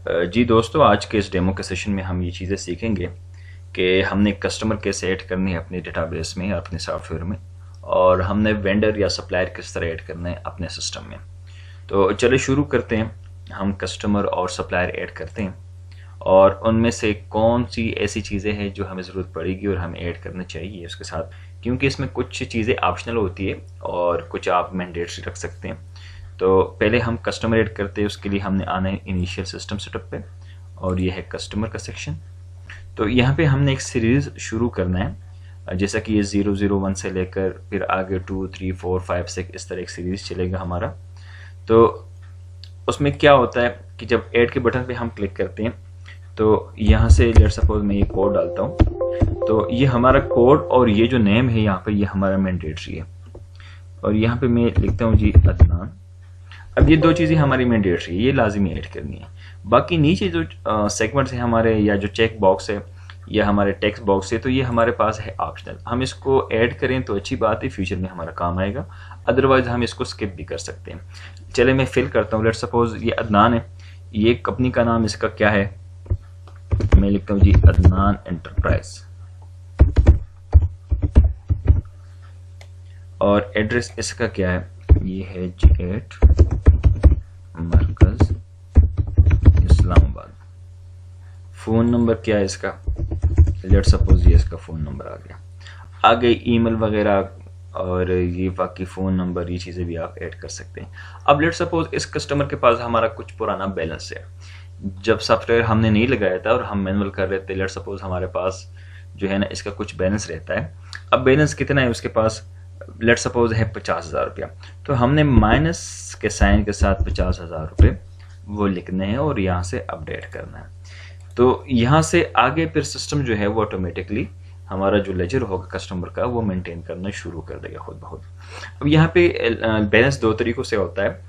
जी दोस्तों, आज के इस डेमो के सेशन में हम ये चीज़ें सीखेंगे कि हमने कस्टमर कैसे ऐड करनी है अपने डेटाबेस में या अपने सॉफ्टवेयर में, और हमने वेंडर या सप्लायर किस तरह ऐड करना है अपने सिस्टम में। तो चलिए शुरू करते हैं। हम कस्टमर और सप्लायर ऐड करते हैं और उनमें से कौन सी ऐसी चीज़ें हैं जो हमें ज़रूरत पड़ेगी और हमें ऐड करना चाहिए उसके साथ, क्योंकि इसमें कुछ चीज़ें ऑप्शनल होती है और कुछ आप मैंडेटरी रख सकते हैं। तो पहले हम कस्टमर ऐड करते हैं, उसके लिए हमने आना है इनिशियल सिस्टम सेटअप पे, और ये है कस्टमर का सेक्शन। तो यहाँ पे हमने एक सीरीज़ शुरू करना है, जैसा कि ये 001 से लेकर फिर आगे 2, 3, 4, 5, 6 इस तरह एक सीरीज़ चलेगा हमारा। तो उसमें क्या होता है कि जब ऐड के बटन पे हम क्लिक करते हैं तो यहाँ से लेट सपोज मैं ये कोड डालता हूँ, तो ये हमारा कोड और ये जो नेम है यहाँ पे ये हमारा मैंडेटरी है, और यहाँ पे मैं लिखता हूँ जी अदनान। अब ये दो चीज़ें हमारी मैंडेटरी है, ये लाजिमी ऐड करनी है। बाकी नीचे जो सेगमेंट्स हैं हमारे, या जो चेक बॉक्स है या हमारे टेक्स्ट बॉक्स है, तो ये हमारे पास है ऑप्शनल। हम इसको ऐड करें तो अच्छी बात है, फ्यूचर में हमारा काम आएगा, अदरवाइज हम इसको स्किप भी कर सकते हैं। चले मैं फिल करता हूँ। लेट सपोज ये अदनान है, ये कंपनी का नाम इसका क्या है, मैं लिखता हूँ जी अदनान एंटरप्राइज, और एड्रेस इसका क्या है, ये है G8 मरकज इस्लामाबाद। फ़ोन नंबर क्या है इसका, लेट सपोज ये इसका फ़ोन नंबर आ गया। आगे ईमेल वगैरह और ये बाकी फ़ोन नंबर, ये चीज़ें भी आप ऐड कर सकते हैं। अब लेट सपोज इस कस्टमर के पास हमारा कुछ पुराना बैलेंस है, जब सॉफ्टवेयर हमने नहीं लगाया था और हम मैनुअल कर रहे थे। लेट सपोज हमारे पास जो है ना इसका कुछ बैलेंस रहता है। अब बैलेंस कितना है उसके पास, लेट सपोज है 50,000 रुपया। तो हमने माइनस के साइन के साथ 50,000 रुपये वो लिखने हैं और यहाँ से अपडेट करना है। तो यहाँ से आगे फिर सिस्टम जो है वो ऑटोमेटिकली हमारा जो लेजर होगा कस्टमर का वो मेंटेन करना शुरू कर देगा खुद ब खुद। अब यहाँ पे बैलेंस दो तरीक़ों से होता है।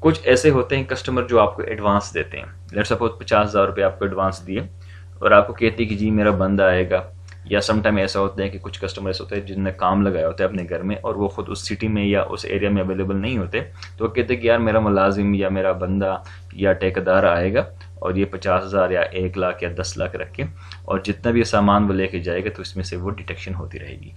कुछ ऐसे होते हैं कस्टमर जो आपको एडवांस देते हैं। लेट सपोज 50,000 रुपये आपको एडवांस दिए और आपको कहते हैं कि जी मेरा बंदा आएगा, या समटाइम ऐसा होता है कि कुछ कस्टमर ऐसे होते हैं जिनने काम लगाया होता है अपने घर में और वो खुद उस सिटी में या उस एरिया में अवेलेबल नहीं होते, तो वो कहते हैं कि यार मेरा मुलाजिम या मेरा बंदा या ठेकेदार आएगा और ये 50,000 या 1 लाख या 10 लाख रख के, और जितना भी सामान वो लेके जाएगा तो इसमें से वो डिटेक्शन होती रहेगी।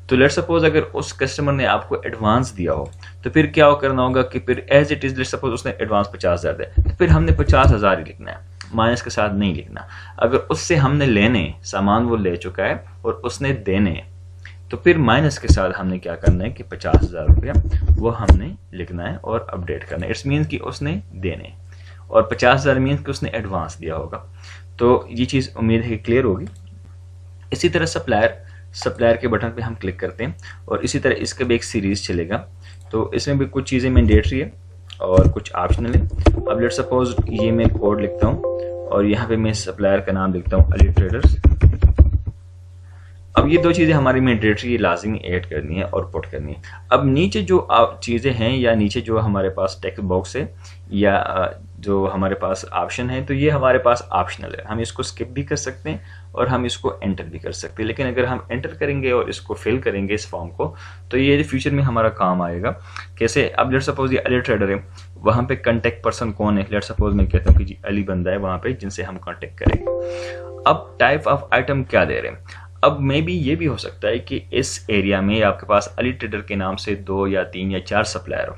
तो लेट सपोज अगर उस कस्टमर ने आपको एडवांस दिया हो तो फिर क्या करना होगा कि फिर as it is, let suppose उसने एडवांस 50,000 दिया तो फिर हमने 50,000 ही लिखना है, माइनस के साथ नहीं लिखना। अगर उससे हमने लेने, सामान वो ले चुका है और उसने देने, तो फिर माइनस के साथ हमने क्या करना है कि 50,000 रुपया वो हमने लिखना है और अपडेट करना है। इट्स मीन्स कि उसने देने, और 50,000 मीन्स कि उसने एडवांस दिया होगा। तो ये चीज़ उम्मीद है कि क्लियर होगी। इसी तरह सप्लायर के बटन पे हम क्लिक करते हैं और इसी तरह इसका भी एक सीरीज़ चलेगा। तो इसमें भी कुछ चीज़ें मैंडेटरी है और कुछ ऑप्शनल है। अब लेट सपोज ये मैं कोड लिखता हूँ और यहाँ पे मैं सप्लायर का नाम लिखता हूँ अली ट्रेडर्स। अब ये दो चीज़ें हमारी मैंडेटरी लाजिमी ऐड करनी है और पुट करनी है। अब नीचे जो चीज़ें हैं या नीचे जो हमारे पास टेक्स्ट बॉक्स है या जो हमारे पास ऑप्शन है, तो ये हमारे पास ऑप्शनल है। हम इसको स्किप भी कर सकते हैं और हम इसको एंटर भी कर सकते हैं, लेकिन अगर हम एंटर करेंगे और इसको फिल करेंगे इस फॉर्म को, तो ये फ्यूचर में हमारा काम आएगा। कैसे, अब लेट सपोज ये अली ट्रेडर है, वहाँ पे कॉन्टेक्ट पर्सन कौन है, लेट सपोज मैं कहता हूँ कि जी अली बंदा है वहाँ पे जिनसे हम कॉन्टेक्ट करेंगे। अब टाइप ऑफ आइटम क्या दे रहे हैं, अब मे बी ये भी हो सकता है कि इस एरिया में आपके पास अली ट्रेडर के नाम से 2 या 3 या 4 सप्लायर हो,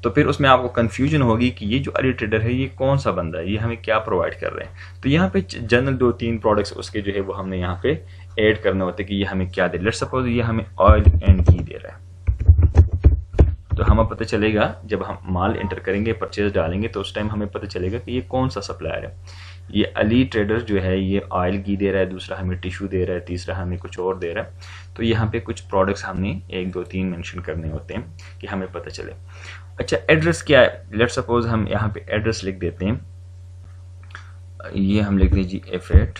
तो फिर उसमें आपको कंफ्यूजन होगी कि ये जो अली ट्रेडर है ये कौन सा बंदा है, ये हमें क्या प्रोवाइड कर रहे हैं। तो यहाँ पे जनरल 2-3 प्रोडक्ट्स उसके जो है वो हमने यहाँ पे ऐड करने होते हैं कि ये हमें क्या दे। लेट सपोज ये हमें ऑयल एंड घी दे रहा है, तो हमें पता चलेगा जब हम माल एंटर करेंगे, परचेज डालेंगे, तो उस टाइम हमें पता चलेगा कि ये कौन सा सप्लायर है। ये अली ट्रेडर्स जो है ये ऑयल घी दे रहा है, दूसरा हमें टिश्यू दे रहा है, तीसरा हमें कुछ और दे रहा है। तो यहाँ पे कुछ प्रोडक्ट्स हमने 1, 2, 3 मेंशन करने होते हैं कि हमें पता चले। अच्छा, एड्रेस क्या है, लेट सपोज हम यहाँ पे एड्रेस लिख देते हैं, ये हम लिख दीजिए F8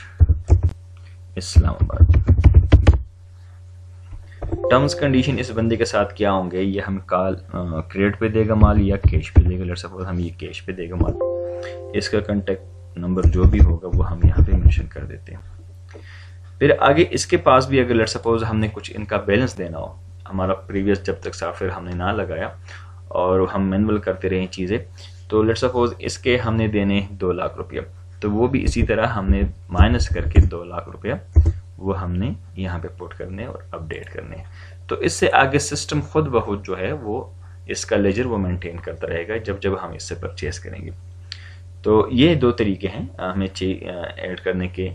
इस्लामाबाद। टर्म्स कंडीशन इस बंदे के साथ क्या होंगे, ये हम कॉल क्रेडिट पे देगा माल या कैश पे देगा। लेट सपोज हम ये कैश पे देगा माल, इसका कॉन्टेक्ट नंबर जो भी होगा वो हम यहाँ पे मेंशन कर देते हैं। फिर आगे इसके पास भी अगर लेट सपोज हमने कुछ इनका बैलेंस देना हो, हमारा प्रीवियस जब तक सॉफ्टवेयर हमने ना लगाया और हम मैनुअल करते रहे चीज़ें, तो लेट सपोज इसके हमने देने 2 लाख रुपये, तो वो भी इसी तरह हमने माइनस करके 2 लाख रुपया वो हमने यहाँ पे पुट करने और अपडेट करने। तो इससे आगे सिस्टम खुद ब खुद जो है वो इसका लेजर वो मेंटेन करता रहेगा जब जब हम इससे परचेस करेंगे। तो ये 2 तरीके हैं हमें ऐड करने के,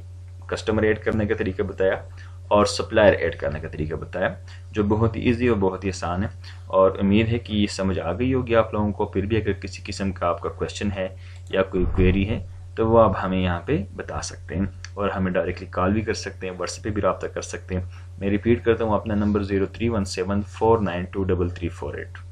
कस्टमर ऐड करने का तरीका बताया और सप्लायर ऐड करने का तरीका बताया, जो बहुत ही ईजी और बहुत ही आसान है। और उम्मीद है कि ये समझ आ गई होगी आप लोगों को। फिर भी अगर किसी किस्म का आपका क्वेश्चन है या कोई क्वेरी है तो वो आप हमें यहाँ पे बता सकते हैं और हमें डायरेक्टली कॉल भी कर सकते हैं, व्हाट्सएप पे भी रब्ता कर सकते हैं। मैं रिपीट करता हूँ अपना नंबर 0317492338।